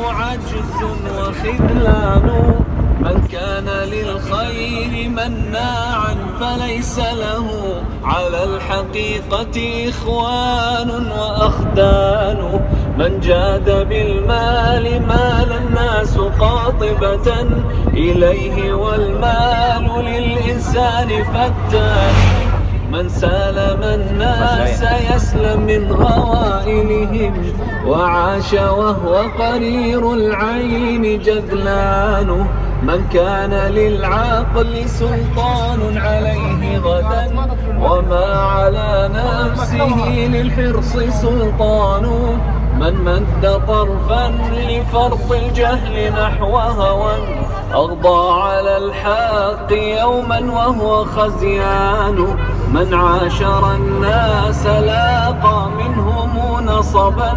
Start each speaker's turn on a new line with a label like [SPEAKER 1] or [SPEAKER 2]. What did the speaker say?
[SPEAKER 1] عجز وخذلان. من كان للخير مناعا فليس له على الحقيقة إخوان وأخدان. من جاد بالمال مال الناس قاطبة إليه والمال للإنسان فتان. من سالم الناس يسلم من غوائلهم وعاش وهو قرير العين جذلان. من كان للعقل سلطان عليه غدا وما على نفسه للحرص سلطان. من مد طرفا لفرط الجهل نحو هوى أغضى على الحق يوما وهو خزيان. من عاشر الناس لاقى منهم نصبا